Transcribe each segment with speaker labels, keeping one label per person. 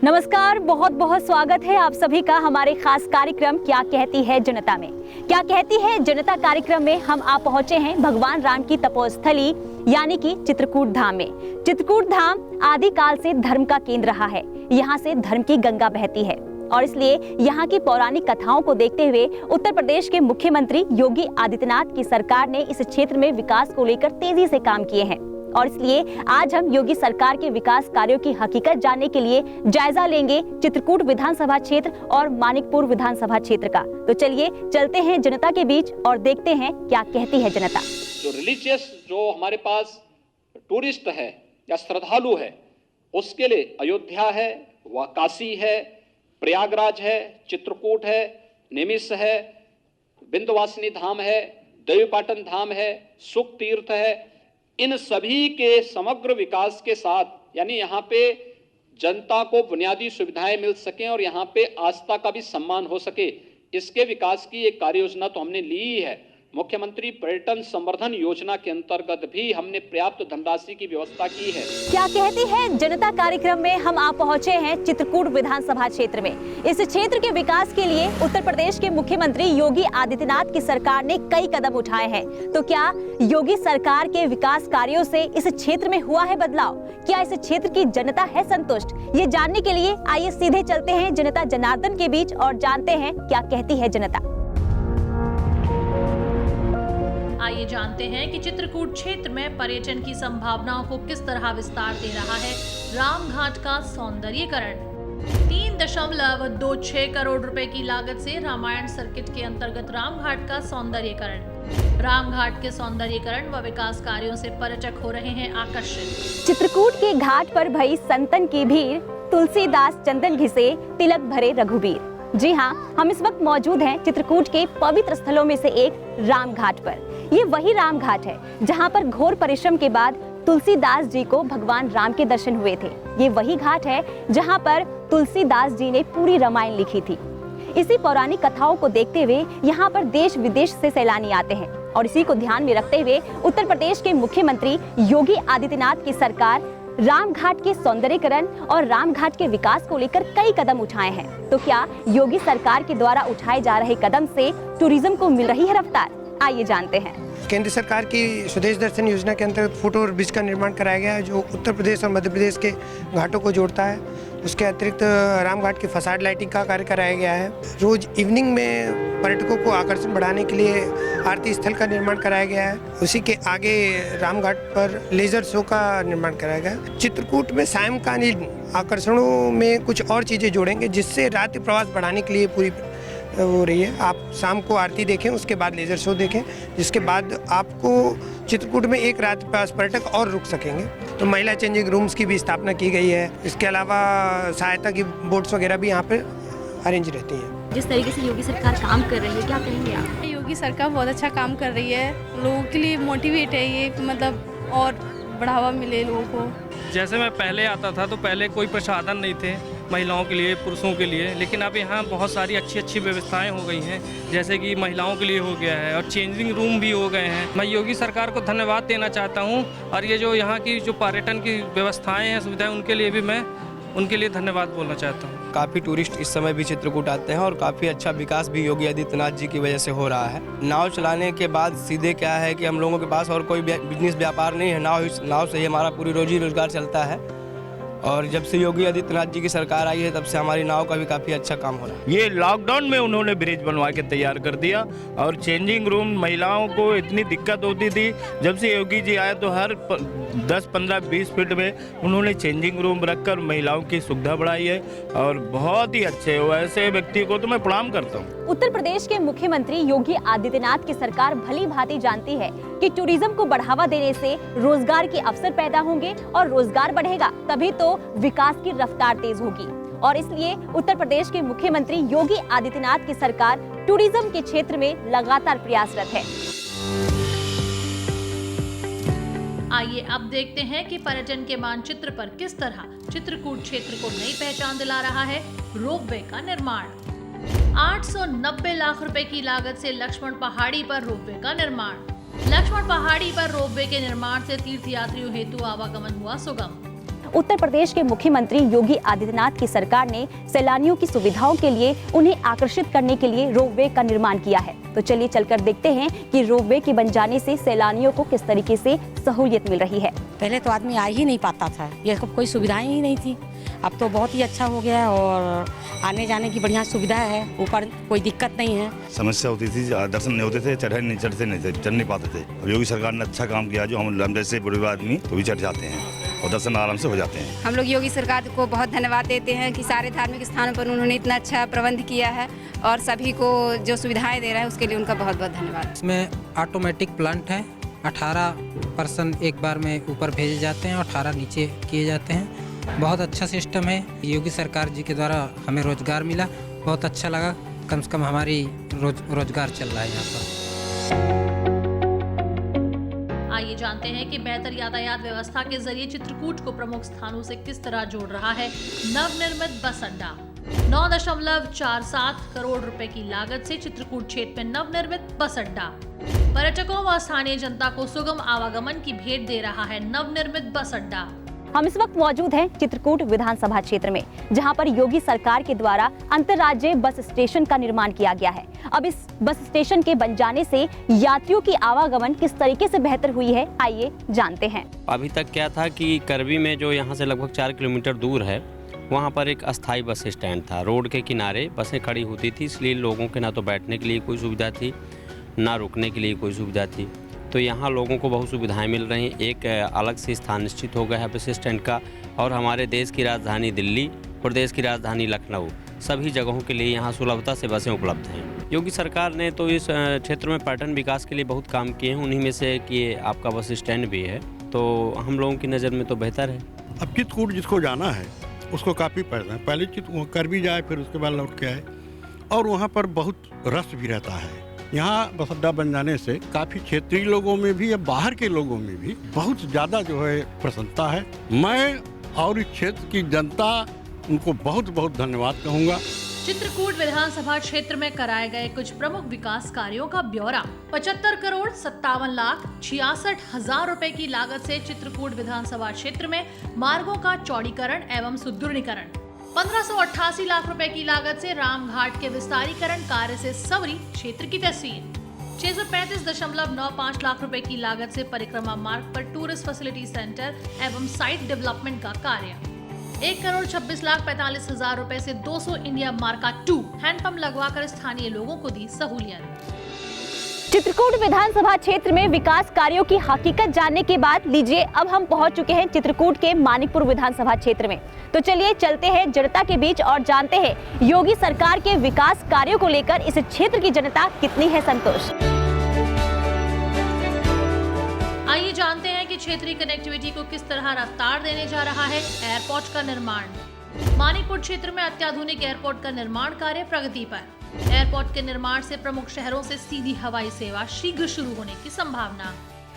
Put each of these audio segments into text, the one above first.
Speaker 1: नमस्कार, बहुत बहुत स्वागत है आप सभी का हमारे खास कार्यक्रम क्या कहती है जनता में। क्या कहती है जनता कार्यक्रम में हम आप पहुंचे हैं भगवान राम की तपोस्थली यानी कि चित्रकूट धाम में। चित्रकूट धाम आदिकाल से धर्म का केंद्र रहा है। यहाँ से धर्म की गंगा बहती है और इसलिए यहाँ की पौराणिक कथाओं को देखते हुए उत्तर प्रदेश के मुख्यमंत्री योगी आदित्यनाथ की सरकार ने इस क्षेत्र में विकास को लेकर तेजी से काम किए हैं और इसलिए आज हम योगी सरकार के विकास कार्यों की हकीकत जानने के लिए जायजा लेंगे चित्रकूट विधानसभा क्षेत्र और मानिकपुर विधानसभा क्षेत्र का। तो चलिए चलते हैं जनता के बीच और देखते हैं क्या कहती है जनता।
Speaker 2: जो रिलीजियस जो हमारे पास टूरिस्ट है या श्रद्धालु है उसके लिए अयोध्या है, व काशी है, प्रयागराज है, चित्रकूट है, निमिष है, विंध्यवासिनी धाम है, देवीपाटन धाम है, सुख तीर्थ है। इन सभी के समग्र विकास के साथ यानी यहाँ पे जनता को बुनियादी सुविधाएं मिल सकें और यहाँ पे आस्था का भी सम्मान हो सके, इसके विकास की एक कार्य योजना तो हमने ली ही है। मुख्यमंत्री पर्यटन संवर्धन योजना के अंतर्गत भी हमने पर्याप्त धनराशि की व्यवस्था की है।
Speaker 1: क्या कहती है जनता कार्यक्रम में हम आप पहुंचे हैं चित्रकूट विधानसभा क्षेत्र में। इस क्षेत्र के विकास के लिए उत्तर प्रदेश के मुख्यमंत्री योगी आदित्यनाथ की सरकार ने कई कदम उठाए हैं। तो क्या योगी सरकार के विकास कार्यों से इस क्षेत्र में हुआ है बदलाव? क्या इस क्षेत्र की जनता है संतुष्ट? ये जानने के लिए आइए सीधे चलते हैं जनता जनार्दन के बीच और जानते हैं क्या कहती है जनता।
Speaker 3: आइए जानते हैं कि चित्रकूट क्षेत्र में पर्यटन की संभावनाओं को किस तरह विस्तार दे रहा है रामघाट का सौंदर्यीकरण। 3.26 करोड़ रुपए की लागत से रामायण सर्किट के अंतर्गत रामघाट का सौंदर्यीकरण। रामघाट के सौंदर्यीकरण व विकास कार्यों से पर्यटक हो रहे हैं आकर्षित।
Speaker 1: चित्रकूट के घाट पर भई संतन की भीड़, तुलसीदास चंदन घिसे तिलक भरे रघुबीर। जी हाँ, हम इस वक्त मौजूद हैं चित्रकूट के पवित्र स्थलों में से एक राम घाट पर। ये वही राम घाट है जहाँ पर घोर परिश्रम के बाद तुलसीदास जी को भगवान राम के दर्शन हुए थे। ये वही घाट है जहाँ पर तुलसीदास जी ने पूरी रामायण लिखी थी। इसी पौराणिक कथाओं को देखते हुए यहाँ पर देश विदेश से सैलानी आते हैं और इसी को ध्यान में रखते हुए उत्तर प्रदेश के मुख्यमंत्री योगी आदित्यनाथ की सरकार रामघाट के सौंदर्यीकरण और रामघाट के विकास को लेकर कई कदम उठाए हैं। तो क्या योगी सरकार के द्वारा उठाए जा रहे कदम से टूरिज्म को मिल रही है रफ्तार? आइए जानते हैं।
Speaker 4: केंद्र सरकार की स्वदेश दर्शन योजना के अंतर्गत फुट ओवर ब्रिज का निर्माण कराया गया है जो उत्तर प्रदेश और मध्य प्रदेश के घाटों को जोड़ता है। उसके अतिरिक्त रामघाट की फसाड लाइटिंग का कार्य कराया गया है। रोज इवनिंग में पर्यटकों को आकर्षण बढ़ाने के लिए आरती स्थल का निर्माण कराया गया है। उसी के आगे रामघाट पर लेजर शो का निर्माण कराया गया है। चित्रकूट में सायंकालीन आकर्षणों में कुछ और चीज़ें जोड़ेंगे जिससे रात्रि प्रवास बढ़ाने के लिए पूरी हो रही है। आप शाम को आरती देखें, उसके बाद लेजर शो देखें, जिसके बाद आपको चित्रकूट में एक रात प्रवास पर्यटक और रुक सकेंगे। तो महिला चेंजिंग रूम्स की भी स्थापना की गई है। इसके अलावा सहायता की बोट्स वगैरह भी यहाँ पे अरेंज रहती हैं।
Speaker 1: जिस तरीके से योगी सरकार काम कर रही है, क्या कहेंगे आप?
Speaker 5: योगी सरकार बहुत अच्छा काम कर रही है। लोगों के लिए मोटिवेट है ये, मतलब और बढ़ावा मिले लोगों को।
Speaker 6: जैसे मैं पहले आता था तो पहले कोई प्रसाधन नहीं थे महिलाओं के लिए, पुरुषों के लिए, लेकिन अब यहाँ बहुत सारी अच्छी व्यवस्थाएं हो गई हैं। जैसे कि महिलाओं के लिए हो गया है और चेंजिंग रूम भी हो गए हैं। मैं योगी सरकार को धन्यवाद देना चाहता हूँ और ये जो यहाँ की जो पर्यटन की व्यवस्थाएं हैं, सुविधाएं, उनके लिए भी मैं उनके लिए धन्यवाद बोलना चाहता हूँ।
Speaker 7: काफ़ी टूरिस्ट इस समय भी चित्रकूट आते हैं और काफ़ी अच्छा विकास भी योगी आदित्यनाथ जी की वजह से हो रहा है। नाव चलाने के बाद सीधे क्या है कि हम लोगों के पास और कोई बिजनेस व्यापार नहीं है। नाव से ही हमारा पूरी रोजी रोजगार चलता है और जब से योगी आदित्यनाथ जी की सरकार आई है तब से हमारी नाव का भी काफ़ी अच्छा काम हो रहा है।
Speaker 8: ये लॉकडाउन में उन्होंने ब्रिज बनवा के तैयार कर दिया और चेंजिंग रूम महिलाओं को इतनी दिक्कत होती थी। जब से योगी जी आए तो हर 10, 15, 20 फीट में उन्होंने चेंजिंग रूम रखकर महिलाओं की सुविधा बढ़ाई है और बहुत ही अच्छे हो। ऐसे व्यक्ति को तो मैं प्रणाम करता हूँ।
Speaker 1: उत्तर प्रदेश के मुख्यमंत्री योगी आदित्यनाथ की सरकार भली भांति जानती है कि टूरिज्म को बढ़ावा देने से रोजगार के अवसर पैदा होंगे और रोजगार बढ़ेगा तभी तो विकास की रफ्तार तेज होगी और इसलिए उत्तर प्रदेश के मुख्यमंत्री योगी आदित्यनाथ की सरकार टूरिज्म के क्षेत्र में लगातार प्रयासरत है।
Speaker 3: आइए अब देखते हैं कि पर्यटन के मानचित्र पर किस तरह चित्रकूट क्षेत्र को नई पहचान दिला रहा है रोपवे का निर्माण। 890 लाख रुपए की लागत से लक्ष्मण पहाड़ी पर रोपवे का निर्माण। लक्ष्मण पहाड़ी पर रोपवे के निर्माण से तीर्थयात्रियों हेतु आवागमन हुआ सुगम।
Speaker 1: उत्तर प्रदेश के मुख्यमंत्री योगी आदित्यनाथ की सरकार ने सैलानियों की सुविधाओं के लिए उन्हें आकर्षित करने के लिए रोपवे का निर्माण किया है। तो चलिए चलकर देखते हैं कि रोपवे के बन जाने से सैलानियों को किस तरीके से सहूलियत मिल रही है।
Speaker 9: पहले तो आदमी आ ही नहीं पाता था, ये कोई सुविधाएं ही नहीं थी। अब तो बहुत ही अच्छा हो गया है और आने जाने की बढ़िया सुविधा है, ऊपर कोई दिक्कत नहीं है।
Speaker 10: समस्या होती थी, दर्शन नहीं होते थे, चढ़ नहीं पाते थे। अब योगी सरकार ने अच्छा काम किया, जो हम जैसे बुढ़े आदमी तो भी चढ़ जाते हैं और दर्शन आराम से हो जाते हैं।
Speaker 11: हम लोग योगी सरकार को बहुत धन्यवाद देते हैं कि सारे धार्मिक स्थानों पर उन्होंने इतना अच्छा प्रबंध किया है और सभी को जो सुविधाएं दे रहा है उसके लिए उनका बहुत बहुत धन्यवाद।
Speaker 12: इसमें ऑटोमेटिक प्लांट है, 18 पर्सन एक बार में ऊपर भेजे जाते हैं और 18 नीचे किए जाते हैं। बहुत अच्छा सिस्टम है। योगी सरकार जी के द्वारा हमें रोजगार मिला, बहुत अच्छा लगा। कम से कम हमारी रोजगार चल रहा है यहाँ पर।
Speaker 3: आइए जानते हैं कि बेहतर यातायात व्यवस्था के जरिए चित्रकूट को प्रमुख स्थानों से किस तरह जोड़ रहा है नवनिर्मित बस अड्डा। 9.47 करोड़ रुपए की लागत से चित्रकूट क्षेत्र में नवनिर्मित बस अड्डा पर्यटकों व स्थानीय जनता को सुगम आवागमन की भेंट दे रहा है नवनिर्मित बस अड्डा।
Speaker 1: हम इस वक्त मौजूद हैं चित्रकूट विधानसभा क्षेत्र में, जहां पर योगी सरकार के द्वारा अंतर्राज्यीय बस स्टेशन का निर्माण किया गया है। अब इस बस स्टेशन के बन जाने से यात्रियों की आवागमन किस तरीके से बेहतर हुई है, आइए जानते हैं।
Speaker 13: अभी तक क्या था कि करवी में जो यहाँ से लगभग 4 किलोमीटर दूर है, वहाँ पर एक अस्थायी बस स्टैंड था। रोड के किनारे बसें खड़ी होती थी, इसलिए लोगों के ना तो बैठने के लिए कोई सुविधा थी, ना रुकने के लिए कोई सुविधा थी। तो यहाँ लोगों को बहुत सुविधाएं मिल रही हैं। एक अलग से स्थान निश्चित हो गया है बस स्टैंड का, और हमारे देश की राजधानी दिल्ली, प्रदेश की राजधानी लखनऊ, सभी जगहों के लिए यहाँ सुलभता से बसें उपलब्ध हैं। योगी सरकार ने तो इस क्षेत्र में पर्यटन विकास के लिए बहुत काम किए हैं। उन्हीं में से कि आपका बस स्टैंड भी है, तो हम लोगों की नज़र में तो बेहतर है।
Speaker 14: अब चित्रकूट जिसको जाना है उसको काफ़ी पड़ता है। पहले कर भी जाए, फिर उसके बाद लौट के आए, और वहाँ पर बहुत रस भी रहता है। यहाँ बस अड्डा बन जाने से काफ़ी क्षेत्रीय लोगों में भी या बाहर के लोगों में भी बहुत ज़्यादा जो है प्रसन्नता है। मैं और इस क्षेत्र की जनता उनको बहुत बहुत धन्यवाद कहूँगा।
Speaker 3: चित्रकूट विधानसभा क्षेत्र में कराए गए कुछ प्रमुख विकास कार्यों का ब्यौरा। 75 करोड़ 57,66,000 रुपए की लागत से चित्रकूट विधानसभा क्षेत्र में मार्गों का चौड़ीकरण एवं सुदृढ़ीकरण। 1588 लाख रुपए की लागत से रामघाट के विस्तारीकरण कार्य से सवरी क्षेत्र की तस्वीर। 635.95 लाख रुपए की लागत से परिक्रमा मार्ग पर टूरिस्ट फैसिलिटी सेंटर एवं साइट डेवलपमेंट का कार्य। 1,26,45,000 रुपए से 200 इंडिया मार्का 2 हैंडपंप लगवाकर स्थानीय लोगों को दी सहूलियत।
Speaker 1: चित्रकूट विधानसभा क्षेत्र में विकास कार्यों की हकीकत जानने के बाद लीजिए अब हम पहुंच चुके हैं चित्रकूट के मानिकपुर विधानसभा क्षेत्र में। तो चलिए चलते हैं जनता के बीच और जानते हैं योगी सरकार के विकास कार्यों को लेकर इस क्षेत्र की जनता कितनी है संतुष्ट।
Speaker 3: आइए जानते हैं कि क्षेत्रीय कनेक्टिविटी को किस तरह रफ्तार देने जा रहा है एयरपोर्ट का निर्माण। मानिकपुर क्षेत्र में अत्याधुनिक एयरपोर्ट का निर्माण कार्य प्रगति पर। एयरपोर्ट के निर्माण से प्रमुख शहरों से सीधी हवाई सेवा शीघ्र शुरू होने की संभावना।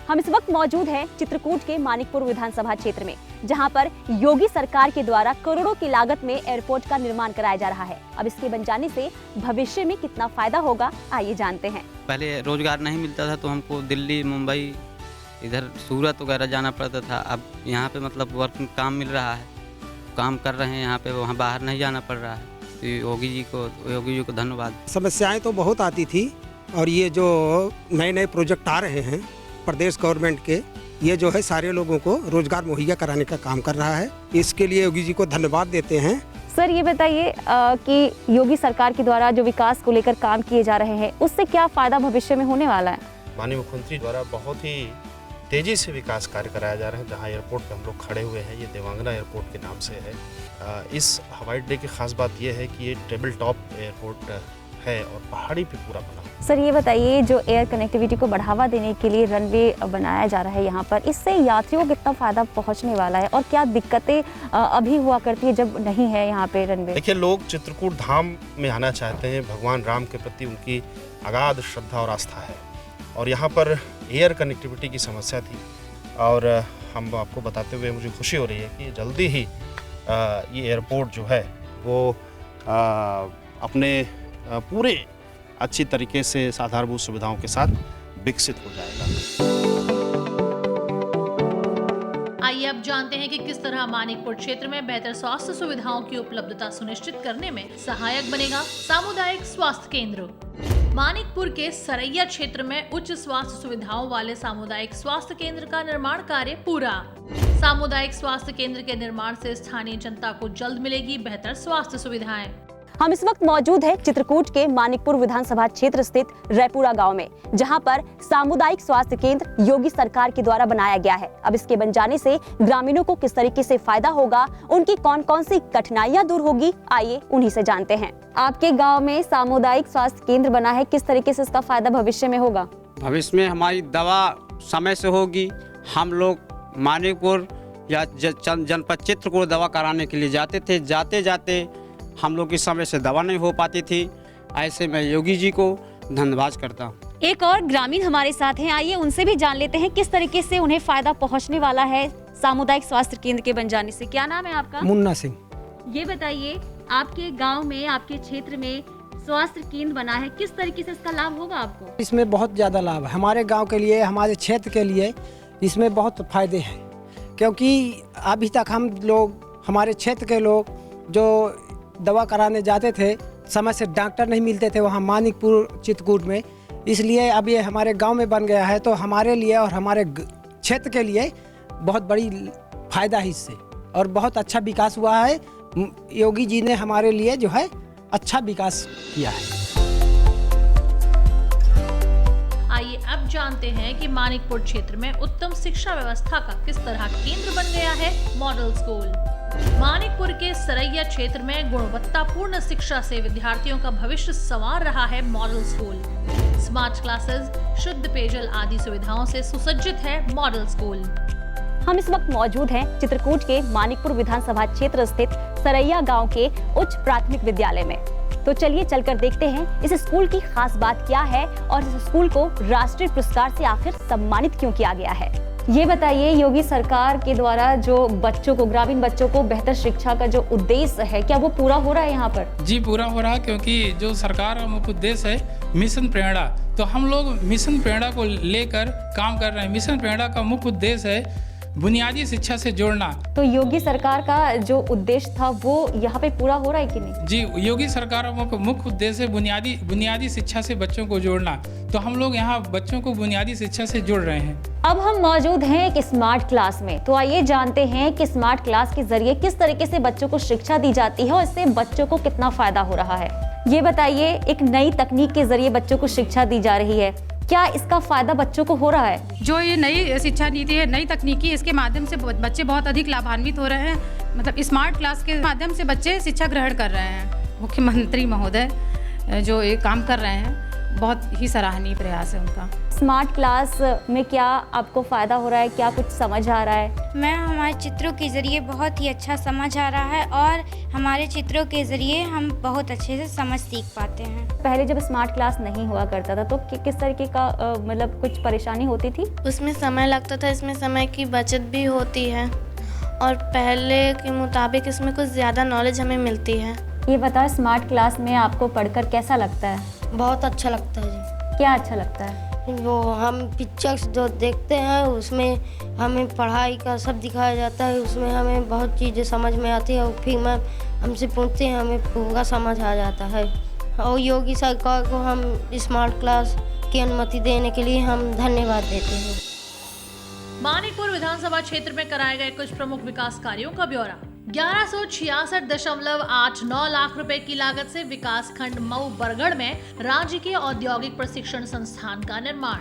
Speaker 1: हम इस वक्त मौजूद हैं चित्रकूट के मानिकपुर विधानसभा क्षेत्र में, जहां पर योगी सरकार के द्वारा करोड़ों की लागत में एयरपोर्ट का निर्माण कराया जा रहा है। अब इसके बन जाने से भविष्य में कितना फायदा होगा, आइए जानते हैं।
Speaker 12: पहले रोजगार नहीं मिलता था तो हमको दिल्ली, मुंबई, इधर सूरत वगैरह जाना पड़ता था। अब यहाँ पे मतलब वर्क काम मिल रहा है, काम कर रहे हैं यहाँ पे, वहाँ बाहर नहीं जाना पड़ रहा है। योगी जी को धन्यवाद।
Speaker 4: समस्याएं तो बहुत आती थी, और ये जो नए नए प्रोजेक्ट आ रहे हैं प्रदेश गवर्नमेंट के, ये जो है सारे लोगों को रोजगार मुहैया कराने का काम कर रहा है। इसके लिए योगी जी को धन्यवाद देते हैं।
Speaker 1: सर ये बताइए कि योगी सरकार के द्वारा जो विकास को लेकर काम किए जा रहे हैं उससे क्या फायदा भविष्य में होने वाला है?
Speaker 15: माननीय मुख्यमंत्री द्वारा बहुत ही तेजी से विकास कार्य कराया जा रहा है। जहां एयरपोर्ट पे हम लोग खड़े हुए हैं, ये देवांगना एयरपोर्ट के नाम से है। इस हवाई अड्डे की खास बात यह है कि ये टेबल टॉप एयरपोर्ट है और पहाड़ी पे पूरा बना।
Speaker 1: सर ये बताइए, जो एयर कनेक्टिविटी को बढ़ावा देने के लिए रनवे बनाया जा रहा है यहाँ पर, इससे यात्रियों को कितना फायदा पहुँचने वाला है और क्या दिक्कतें अभी हुआ करती है जब नहीं है यहाँ पे रनवे?
Speaker 15: देखिए, लोग चित्रकूट धाम में आना चाहते हैं। भगवान राम के प्रति उनकी अगाध श्रद्धा और आस्था है, और यहाँ पर एयर कनेक्टिविटी की समस्या थी। और हम आपको बताते हुए मुझे खुशी हो रही है कि जल्दी ही ये एयरपोर्ट जो है वो अपने पूरे अच्छी तरीके से आधारभूत सुविधाओं के साथ विकसित हो जाएगा।
Speaker 3: आइए अब जानते हैं कि किस तरह मानिकपुर क्षेत्र में बेहतर स्वास्थ्य सुविधाओं की उपलब्धता सुनिश्चित करने में सहायक बनेगा सामुदायिक स्वास्थ्य केंद्र। मानिकपुर के सरैया क्षेत्र में उच्च स्वास्थ्य सुविधाओं वाले सामुदायिक स्वास्थ्य केंद्र का निर्माण कार्य पूरा। सामुदायिक स्वास्थ्य केंद्र के निर्माण से स्थानीय जनता को जल्द मिलेगी बेहतर स्वास्थ्य सुविधाएं।
Speaker 1: हम इस वक्त मौजूद हैं चित्रकूट के मानिकपुर विधानसभा क्षेत्र स्थित रैपुरा गांव में, जहां पर सामुदायिक स्वास्थ्य केंद्र योगी सरकार के द्वारा बनाया गया है। अब इसके बन जाने से ग्रामीणों को किस तरीके से फायदा होगा, उनकी कौन कौन सी कठिनाइयां दूर होगी, आइए उन्हीं से जानते हैं। आपके गाँव में सामुदायिक स्वास्थ्य केंद्र बना है, किस तरीके से इसका फायदा भविष्य में होगा?
Speaker 16: भविष्य में हमारी दवा समय से होगी। हम लोग मानिकपुर या जनपद चित्रकूट दवा कराने के लिए जाते थे, जाते जाते हम लोग की समय से दवा नहीं हो पाती थी। ऐसे मैं योगी जी को धन्यवाद करता हूँ।
Speaker 1: एक और ग्रामीण हमारे साथ हैं, आइए उनसे भी जान लेते हैं किस तरीके से उन्हें फायदा पहुंचने वाला है सामुदायिक स्वास्थ्य केंद्र के बन जाने से। क्या नाम है आपका?
Speaker 4: मुन्ना सिंह।
Speaker 1: ये बताइए, आपके गांव में, आपके क्षेत्र में स्वास्थ्य केंद्र बना है, किस तरीके से इसका लाभ होगा आपको?
Speaker 17: इसमें बहुत ज़्यादा लाभ है हमारे गाँव के लिए, हमारे क्षेत्र के लिए इसमें बहुत फायदे हैं। क्योंकि अभी तक हम लोग, हमारे क्षेत्र के लोग जो दवा कराने जाते थे, समय से डॉक्टर नहीं मिलते थे वहाँ मानिकपुर चित्रकूट में, इसलिए अब ये हमारे गांव में बन गया है, तो हमारे लिए और हमारे क्षेत्र के लिए बहुत बड़ी फायदा है इससे, और बहुत अच्छा विकास हुआ है। योगी जी ने हमारे लिए जो है अच्छा विकास किया है।
Speaker 3: आइए अब जानते हैं कि मानिकपुर क्षेत्र में उत्तम शिक्षा व्यवस्था का किस तरह केंद्र बन गया है मॉडल स्कूल। मानिकपुर के सरैया क्षेत्र में गुणवत्तापूर्ण शिक्षा से विद्यार्थियों का भविष्य संवार रहा है मॉडल स्कूल। स्मार्ट क्लासेस, शुद्ध पेयजल आदि सुविधाओं से सुसज्जित है मॉडल स्कूल।
Speaker 1: हम इस वक्त मौजूद हैं चित्रकूट के मानिकपुर विधानसभा क्षेत्र स्थित सरैया गांव के उच्च प्राथमिक विद्यालय में। तो चलिए चलकर देखते हैं इस स्कूल की खास बात क्या है और इस स्कूल को राष्ट्रीय पुरस्कार से आखिर सम्मानित क्यों किया गया है। ये बताइए, योगी सरकार के द्वारा जो बच्चों को, ग्रामीण बच्चों को बेहतर शिक्षा का जो उद्देश्य है, क्या वो पूरा हो रहा है यहाँ पर?
Speaker 18: जी पूरा हो रहा है, क्योंकि जो सरकार का मुख्य उद्देश्य है मिशन प्रेरणा, तो हम लोग मिशन प्रेरणा को लेकर काम कर रहे हैं। मिशन प्रेरणा का मुख्य उद्देश्य है बुनियादी शिक्षा से जोड़ना।
Speaker 1: तो योगी सरकार का जो उद्देश्य था वो यहाँ पे पूरा हो रहा है कि नहीं? जी,
Speaker 18: योगी सरकार का मुख्य उद्देश्य है बुनियादी शिक्षा से बच्चों को जोड़ना, तो हम लोग यहाँ बच्चों को बुनियादी शिक्षा से जोड़ रहे हैं।
Speaker 1: अब हम मौजूद हैं एक स्मार्ट क्लास में, तो आइए जानते हैं कि स्मार्ट क्लास के जरिए किस तरीके से बच्चों को शिक्षा दी जाती है और इससे बच्चों को कितना फायदा हो रहा है। ये बताइए, एक नई तकनीक के जरिए बच्चों को शिक्षा दी जा रही है, क्या इसका फायदा बच्चों को हो रहा है?
Speaker 19: जो ये नई शिक्षा नीति है, नई तकनीकी, इसके माध्यम से बच्चे बहुत अधिक लाभान्वित हो रहे हैं। मतलब स्मार्ट क्लास के माध्यम से बच्चे शिक्षा ग्रहण कर रहे हैं। मुख्यमंत्री महोदय जो ये काम कर रहे हैं, बहुत ही सराहनीय प्रयास है उनका।
Speaker 1: स्मार्ट क्लास में क्या आपको फायदा हो रहा है, क्या कुछ समझ आ रहा है?
Speaker 20: मैं हमारे चित्रों के जरिए बहुत ही अच्छा समझ आ रहा है और हमारे चित्रों के जरिए हम बहुत अच्छे से समझ सीख पाते हैं।
Speaker 1: पहले जब स्मार्ट क्लास नहीं हुआ करता था तो किस तरीके का मतलब कुछ परेशानी होती थी?
Speaker 21: उसमें समय लगता था, इसमें समय की बचत भी होती है और पहले के मुताबिक इसमें कुछ ज़्यादा नॉलेज हमें मिलती है।
Speaker 1: ये बताओ, स्मार्ट क्लास में आपको पढ़कर कैसा लगता है?
Speaker 22: बहुत अच्छा लगता है जी।
Speaker 1: क्या अच्छा लगता है?
Speaker 22: वो हम पिक्चर्स जो देखते हैं उसमें हमें पढ़ाई का सब दिखाया जाता है, उसमें हमें बहुत चीज़ें समझ में आती है और फिर मैम हमसे पूछते हैं, हमें पूरा समझ आ जाता है। और योगी सरकार को हम स्मार्ट क्लास की अनुमति देने के लिए हम धन्यवाद देते हैं।
Speaker 3: मानिकपुर विधानसभा क्षेत्र में कराए गए कुछ प्रमुख विकास कार्यों का ब्यौरा। 1166.89 लाख रुपए की लागत से विकास खंड मऊ बरगढ़ में राजकीय औद्योगिक प्रशिक्षण संस्थान का निर्माण।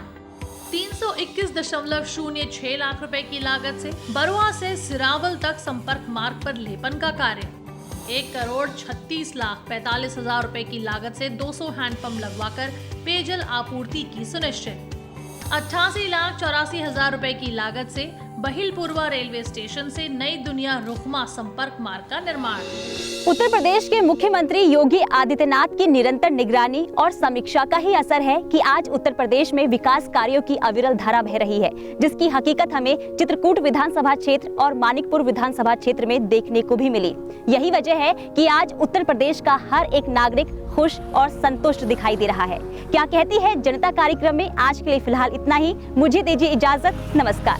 Speaker 3: 321.06 लाख रुपए की लागत से बरुआ से सिरावल तक संपर्क मार्ग पर लेपन का कार्य। 1,36,45,000 रुपए की लागत से 200 हैंडपंप लगवाकर पेयजल आपूर्ति की सुनिश्चित। 88,84,000 रुपए की लागत से बहिलपुरवा रेलवे स्टेशन से नई दुनिया रुकमा संपर्क मार्ग का निर्माण।
Speaker 1: उत्तर प्रदेश के मुख्यमंत्री योगी आदित्यनाथ की निरंतर निगरानी और समीक्षा का ही असर है कि आज उत्तर प्रदेश में विकास कार्यों की अविरल धारा बह रही है, जिसकी हकीकत हमें चित्रकूट विधानसभा क्षेत्र और मानिकपुर विधानसभा क्षेत्र में देखने को भी मिली। यही वजह है कि आज उत्तर प्रदेश का हर एक नागरिक खुश और संतुष्ट दिखाई दे रहा है। क्या कहती है जनता कार्यक्रम में आज के लिए फिलहाल इतना ही। मुझे दीजिए इजाजत, नमस्कार।